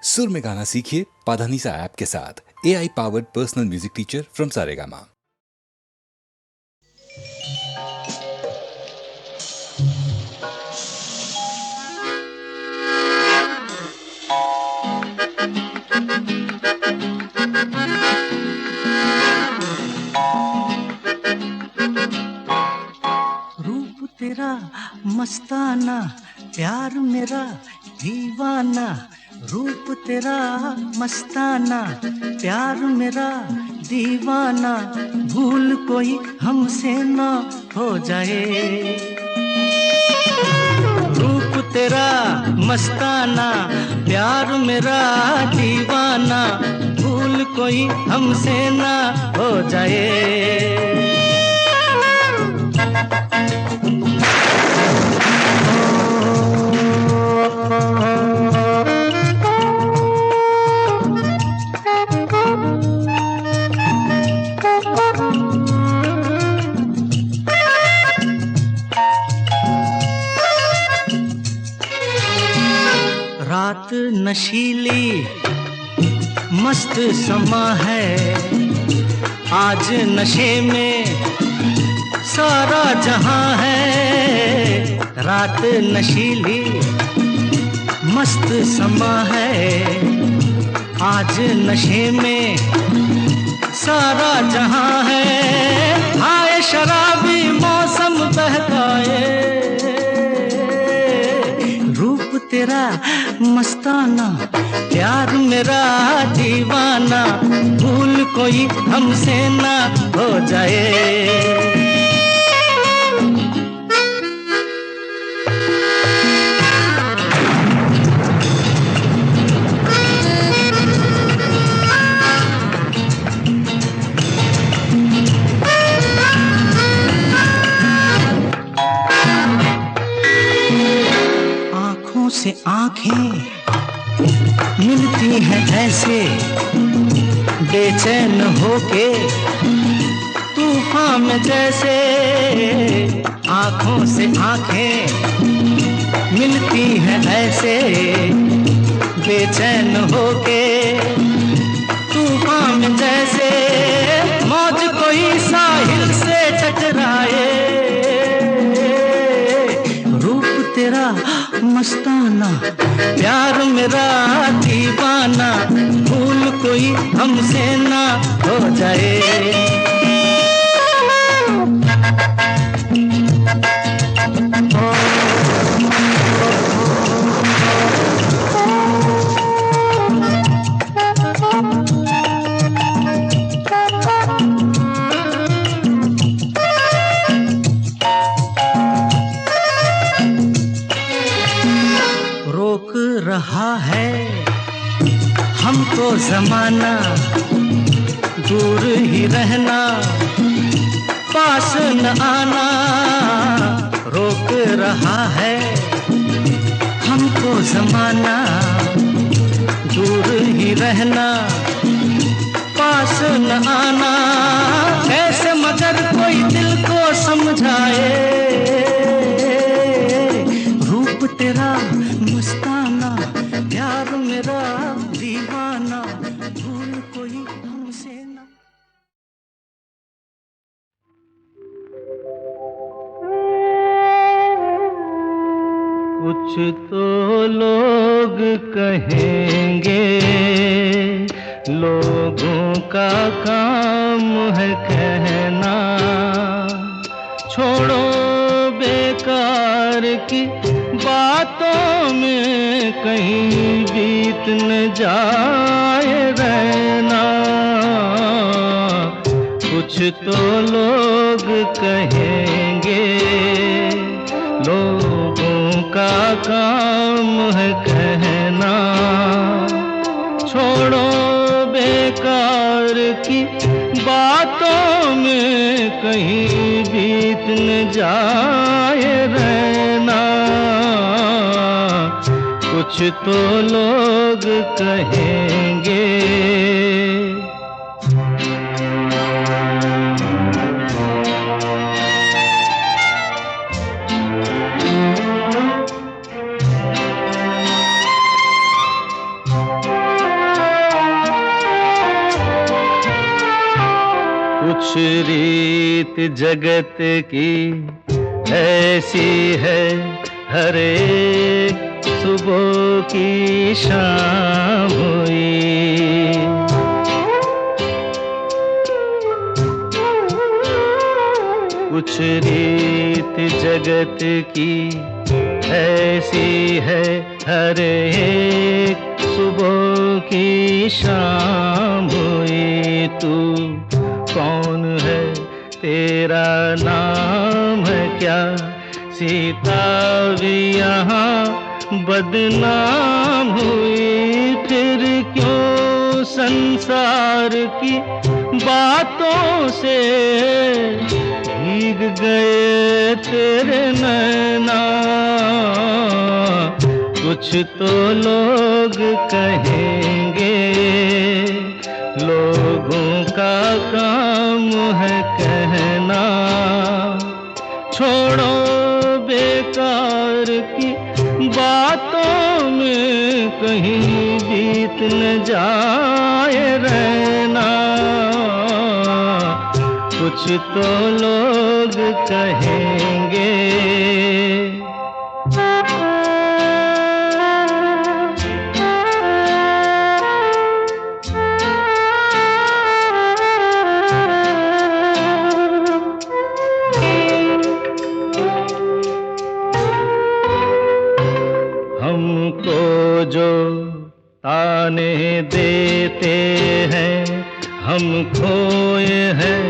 सुर में गाना सीखिए पाधानीसा ऐप के साथ। AI powered personal music teacher from Saregama. रूप तेरा मस्ताना, प्यार मेरा दीवाना। रूप तेरा मस्ताना, प्यार मेरा दीवाना। भूल कोई हमसे ना हो जाए। रूप तेरा मस्ताना, प्यार मेरा दीवाना। भूल कोई हमसे ना हो जाए। रात नशीली मस्त समा है, आज नशे में सारा जहां है। रात नशीली मस्त समा है, आज नशे में सारा जहां है। आए शराबी मौसम बहकाए, रूप तेरा मस्ताना, प्यार मेरा दीवाना। भूल कोई हमसे ना हो जाए। से आंखें मिलती हैं ऐसे, बेचैन होके तूफान में जैसे। आंखों से आंखें मिलती हैं ऐसे, बेचैन होके तूफान में जैसे। मौज कोई साहिल से टकराए, रूप तेरा मस्ताना, प्यार मेरा दीवाना। भूल कोई हमसे ना हो जाए। रोक रहा है हमको ज़माना, दूर ही रहना, पास न आना। रोक रहा है हमको ज़माना, दूर ही रहना, पास न आना। कैसे मगर कोई दिल को समझाए, रूप तेरा मस्ताना, प्यार मेरा दीवाना। भूल कोई हमसे ना। कुछ तो लोग कहेंगे, लोगों का काम है कहना। छोड़ो बेकार की बातों में कहीं बीत न जाए रहना। कुछ तो लोग कहेंगे, लोगों का काम है कहना। छोड़ो बेकार की बातों में कहीं बीत न जाए रहना। कुछ तो लोग कहेंगे। कुछ रीत जगत की ऐसी है, हर एक सुबह की शाम हुई। कुछ रीत जगत की ऐसी है, हर एक सुबह की शाम हुई। तू कौन है, तेरा नाम है क्या? सीता भी यहाँ बदनाम हुई। फिर क्यों संसार की बातों से भीग गए तेरे नैना? कुछ तो लोग कहेंगे, लोगों का काम है कहना। छोड़ो बेकार की बातों में कहीं बीत न जाए रहना। कुछ तो लोग कहेंगे। हमको जो ताने देते हैं, हम खोए हैं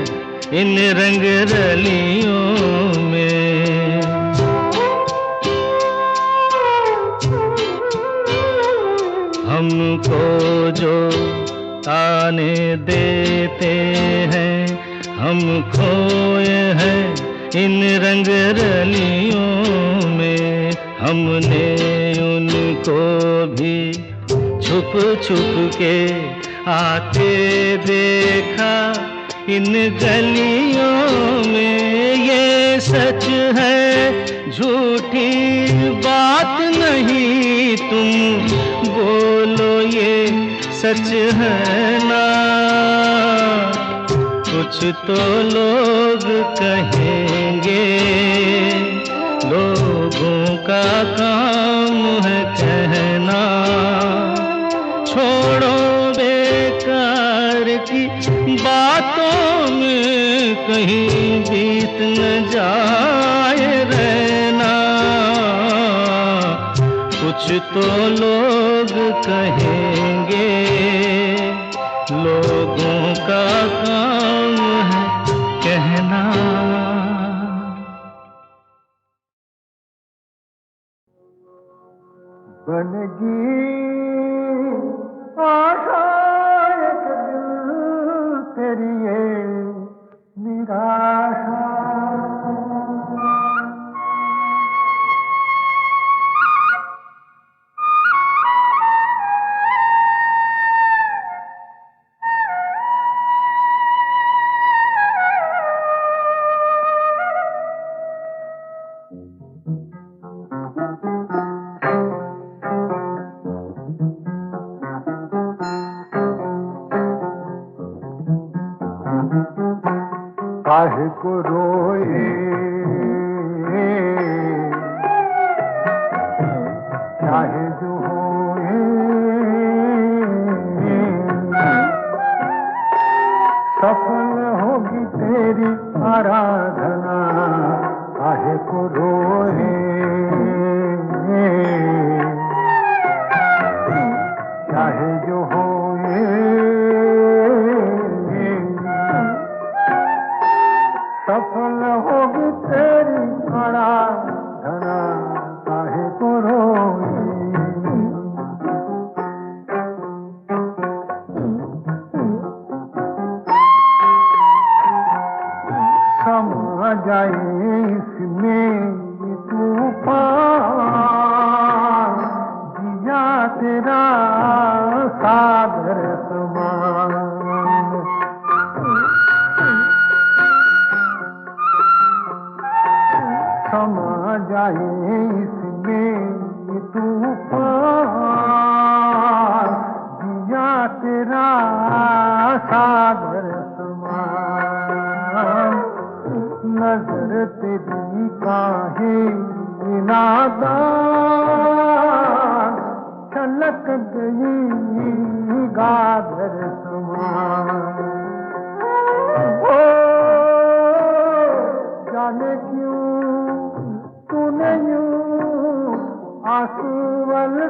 इन रंग रलियों में। हमको जो ताने देते हैं, हम खोए हैं इन रंग रलियों में। हमने उनको भी छुप छुप के आते देखा इन गलियों में। ये सच है, झूठी बात नहीं, तुम बोलो ये सच है ना? कुछ तो लोग कहेंगे, लोगों का काम है कहना। छोड़ो बेकार की बातों में कहीं बीत न जाए रहना। कुछ तो लोग कहेंगे, लोगों का काम है कहना। बनगी आशा एक दिल तेरी ये निराशा। काहे को रोए चाहे जो होए, सफल होगी तेरी आराधना। काहे को रोए चाहे जो होए, सफल होगी तेरी आराधना। काहे को रोए समा जाए इसमें तूफान। जिया तेरा सागर समान। समा जाए इसमें तूफान। जिया तेरा सागर समान। तेरी काहे नादान छलक गई गागर समान। ओ जाने क्यों तूने यूं आंसू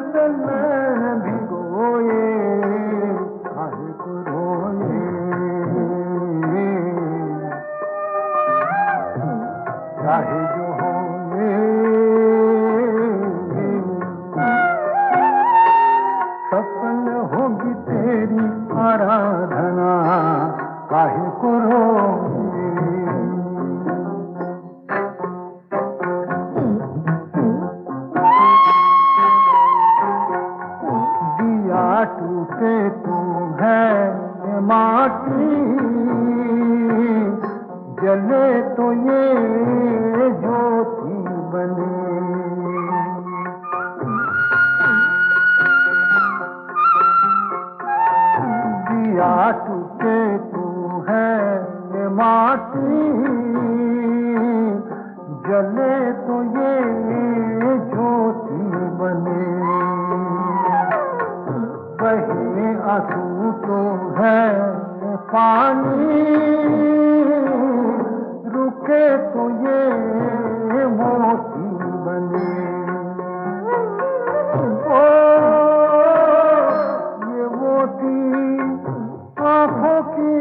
से नैन भिगोए, काहे को रोए, चाहे जो होए सफल होगी तेरी आराधना, काहे को रोए। दिया टूटे तू है माटी, जले तो ये ज्योति बने। दिया टूटे तू है माटी, जले तो ये ज्योति बने। बहे आंसू तो है पानी, रुके तो ये मोती बने। ओ ये मोती आंखों की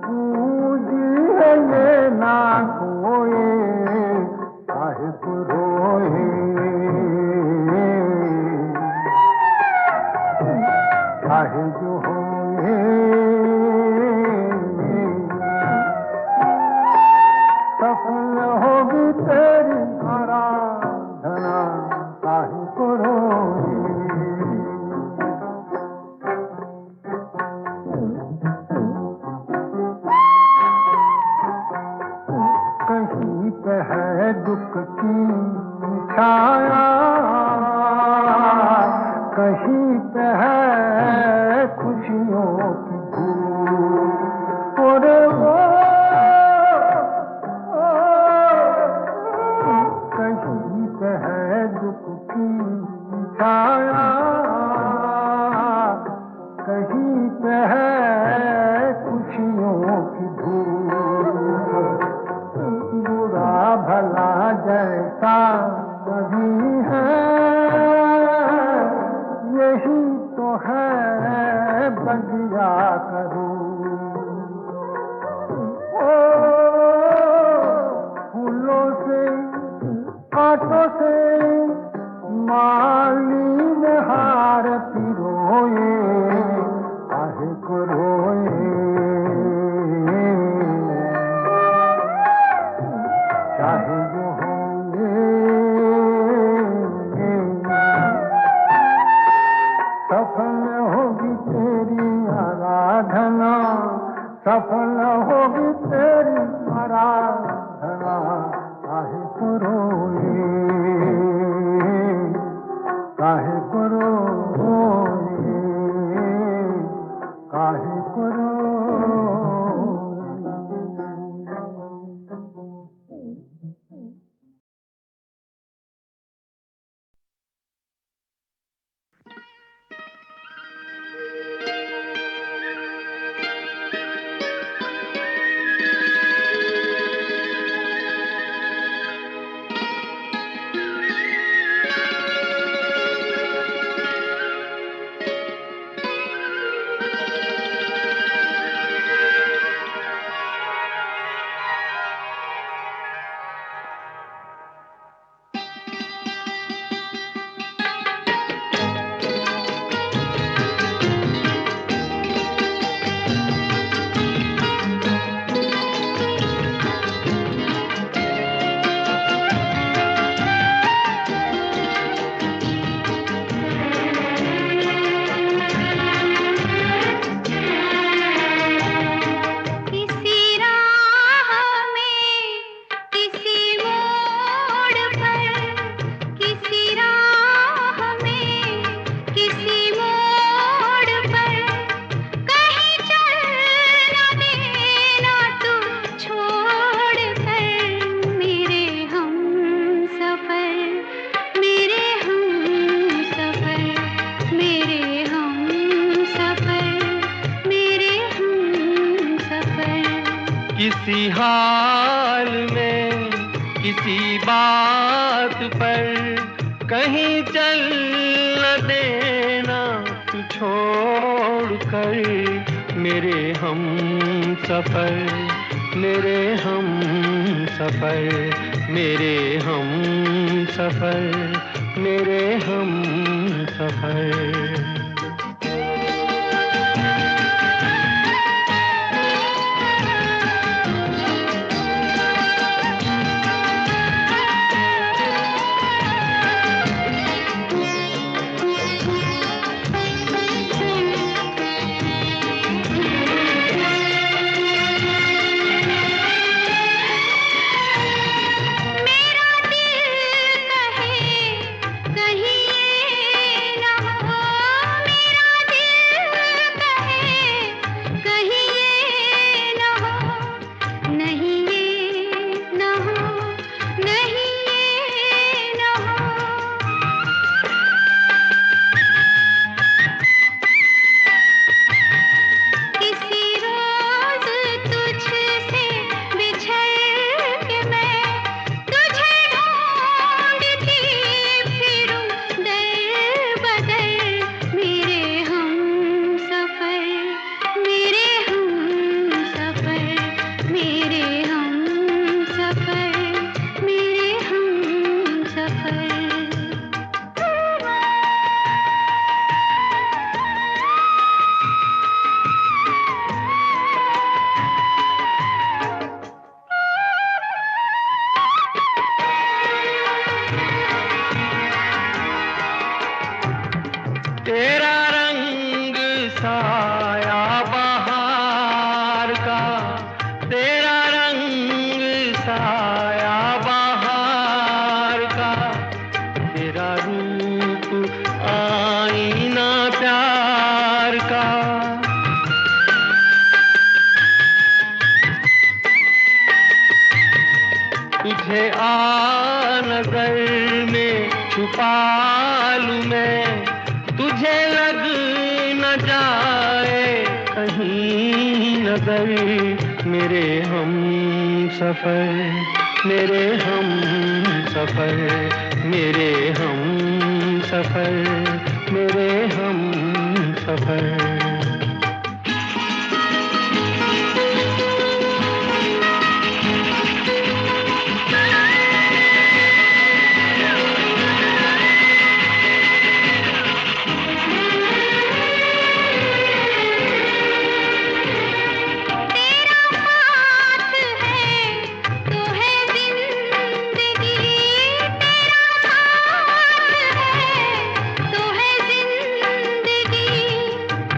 पूंजी है, ये ना खोए, काहे को रोए, चाहे जो होए सफल होगी तेरी आराधना, काहे को रोए। कहीं पे है दुख की छाया, कहीं पे है खुशियों की धूप। और वो कहीं पे है दुख की छाया, कहीं पे है खुशियों की धूप। बुरा भला जैसा कभी है, यही तो है बगिया करूं। ओ फूलों से कांटों से माली में हार पिरोए, काहे को रोए, चाहे जो होंगे सफल होगी तेरी आराधना, सफल होगी तेरी आराधना, काहे को रोए, काहे को रोए, काहे को रोए। हाल में किसी बात पर कहीं चल न देना तू छोड़ कर मेरे हम सफर, मेरे हम सफर, मेरे हम सफर, मेरे हम सफर। तेरा रंग साया बहार का, तेरा रंग साया बहार का, तेरा रूप आईना प्यार का। तुझे आ नजर में छुपा लूं मैं, तुझे लग न जाए कहीं नजर, मेरे हम सफर, मेरे हम सफर, मेरे हम सफर, मेरे हम सफर।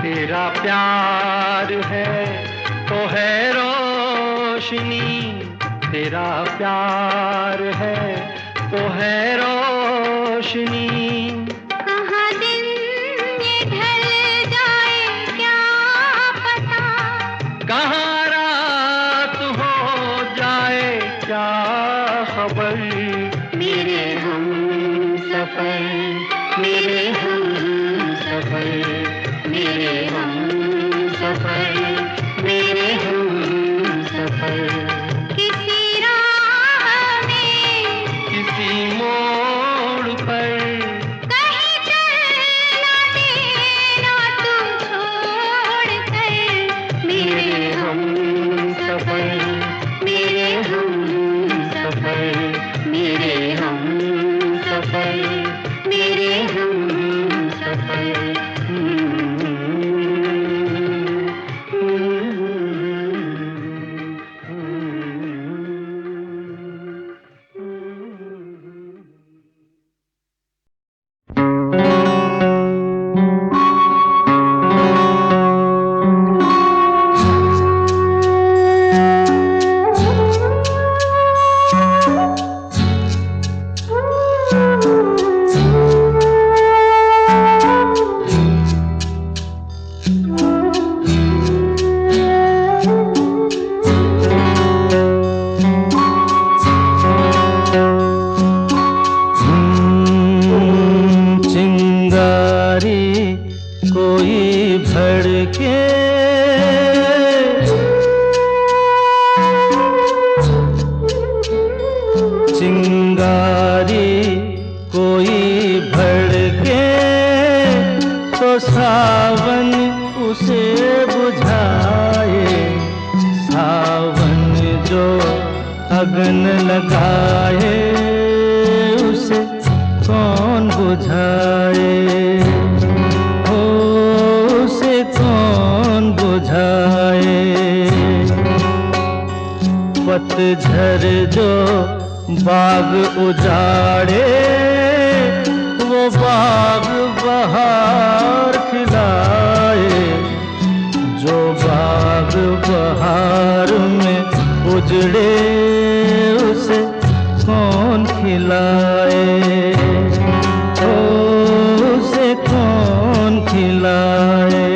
तेरा प्यार है तो है रोशनी, तेरा प्यार है तो है रोशनी। कहाँ दिन ये ढल जाए क्या पता, कहाँ रात हो जाए क्या खबर, मेरे हम सफर, मेरे हम सफर, मेरे हम सफर, मेरे हम सफर। किसी राह में किसी मोड़ पर कहीं चल न देना तू छोड़ कर, मेरे हम सफर, मेरे हम सफर, मेरे हम सफर, मेरे हम सफर। कोई भड़के सावन उसे बुझाए, सावन जो अगन लगाए उसे कौन बुझाए, ओ उसे कौन बुझाए। पतझर जो बाग उजाड़े, वो बाग बहार खिलाए, जो बाग बहार में उजड़े उसे कौन खिलाए, ओ उसे कौन खिलाए।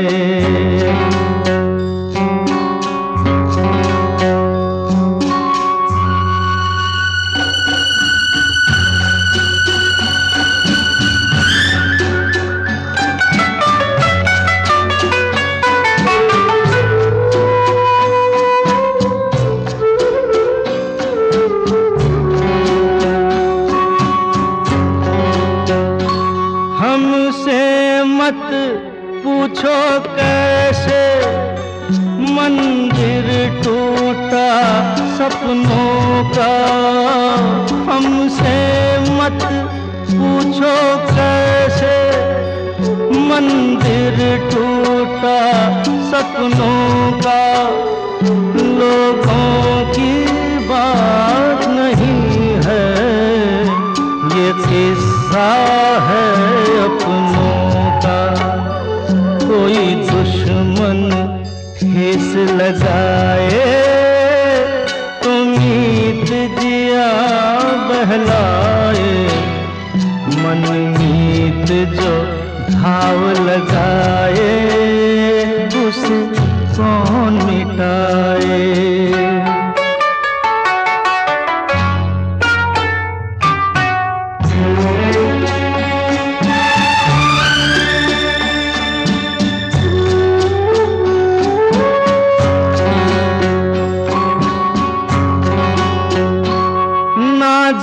पूछो कैसे मंदिर टूटा सपनों का, हमसे मत पूछो कैसे मंदिर टूटा सपनों का। लोगों की बात नहीं है, ये किस्सा है अपनों का। कोई दुश्मन ठेस लगाए तो मीत जिया बहलाए, मन मीत जो घाव लगाए उसे कौन मिटाए।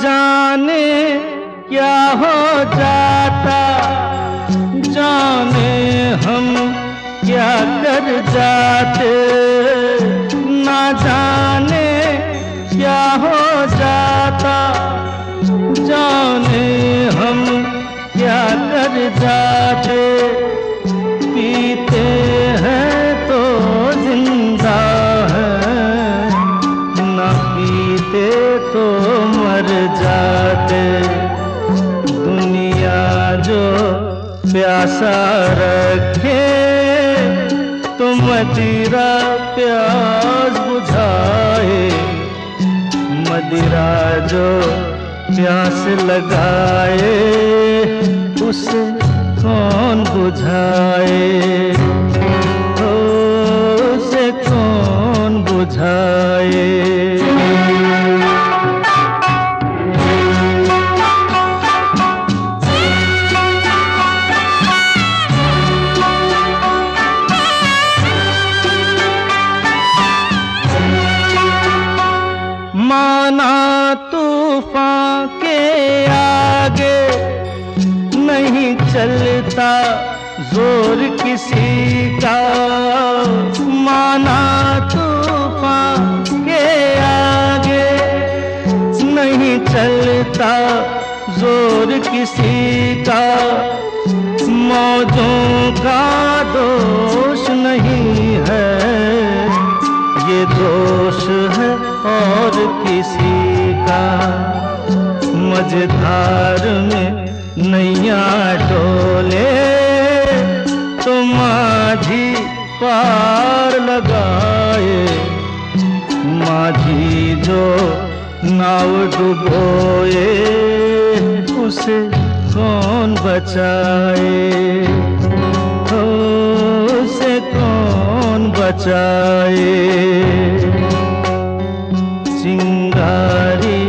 जाने क्या हो जाता, जाने हम क्या कर जाते, ना जाने क्या हो जाता, जाने हम क्या कर जाते। पीते हैं तो जिंदा है, ना पीते तो मर जाते। दुनिया जो प्यासा रखे तो मदिरा प्यास बुझाए, मदिरा जो प्यास लगाए उसे कौन बुझाए, ओ उसे कौन बुझाए। माना तूफान के आगे नहीं चलता जोर किसी का, माना तूफान के आगे नहीं चलता जोर किसी का। मौजों का दोष नहीं है, ये दोष है और किसी का। मझधार में नैया डोले तो माझी पार लगाए, माझी जो नाव डुबोए उसे कौन बचाए, उसे कौन बचाए। चिंगारी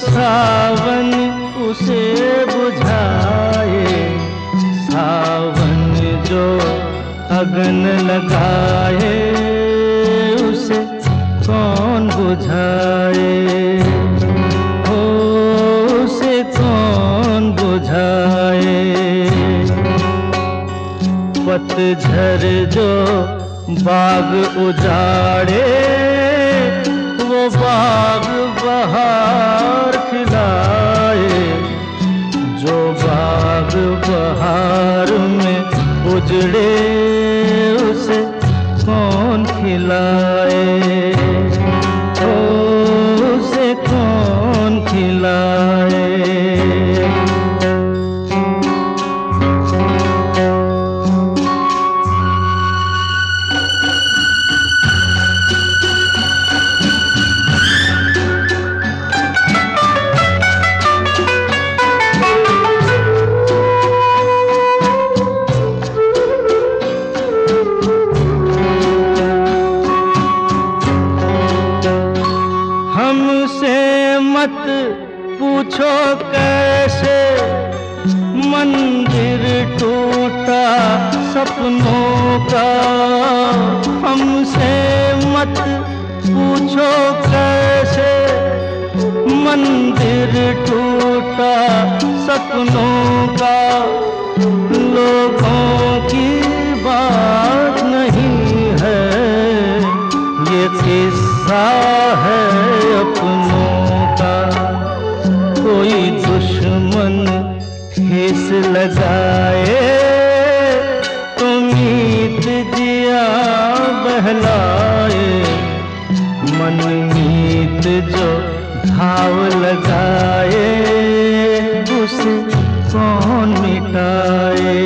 सावन उसे बुझाए, सावन जो अगन लगाए उसे कौन बुझाए, हो उसे कौन बुझाए। पतझर जो बाग उजाड़े, वो बाग बहार खिलाए, जो बाग बहार में उजड़े उसे कौन खिलाए, ओ उसे कौन खिलाए। हमसे मत पूछो कैसे मंदिर टूटा सपनों का, हमसे मत पूछो कैसे मंदिर टूटा सपनों का। लोगों की बात नहीं है, ये किस्सा है अपनों का। कोई दुश्मन ठेस लगाए तो मीत जिया बहलाए, मन मीत जो घाव लगाए उसे कौन मिटाए।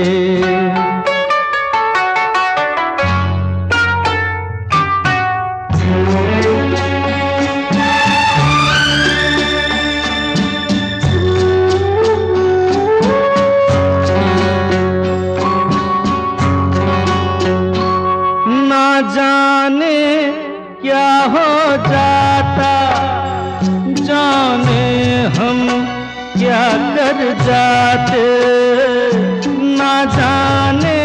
जाने क्या हो जाता, जाने हम क्या कर जाते, ना जाने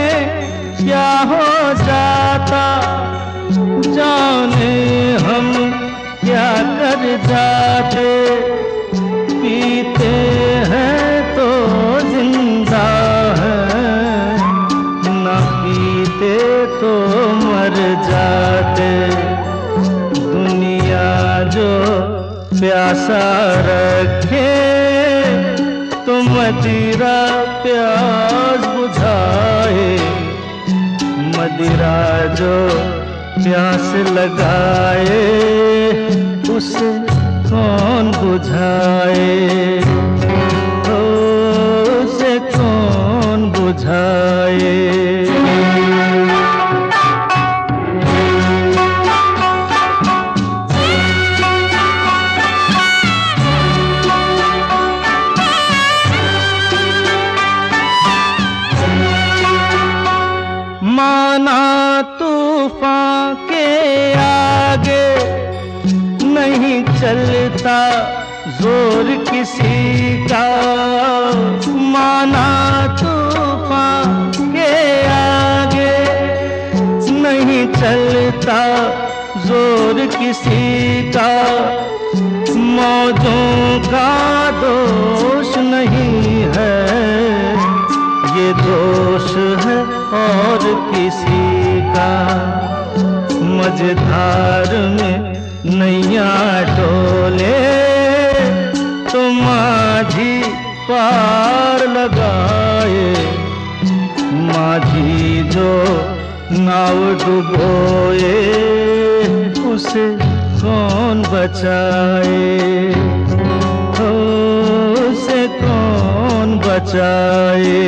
क्या हो जाता, जाने हम क्या कर जाते। पीते हैं तो जिंदा हैं, ना पीते तो मर जाते। दुनिया जो प्यासा रखे तो मदिरा प्यास बुझाए, मदिरा जो प्यास लगाए उसे कौन बुझाए, उसे कौन बुझाए। माना तूफान के आगे नहीं चलता जोर किसी का, माना तूफान के आगे नहीं चलता जोर किसी का। मौजों का दोष नहीं है, ये दोष है और किसी का। मझधार में नैया डोले तो माझी पार लगाए, माझी जो नाव डुबोए उसे कौन बचाए, उसे कौन बचाए।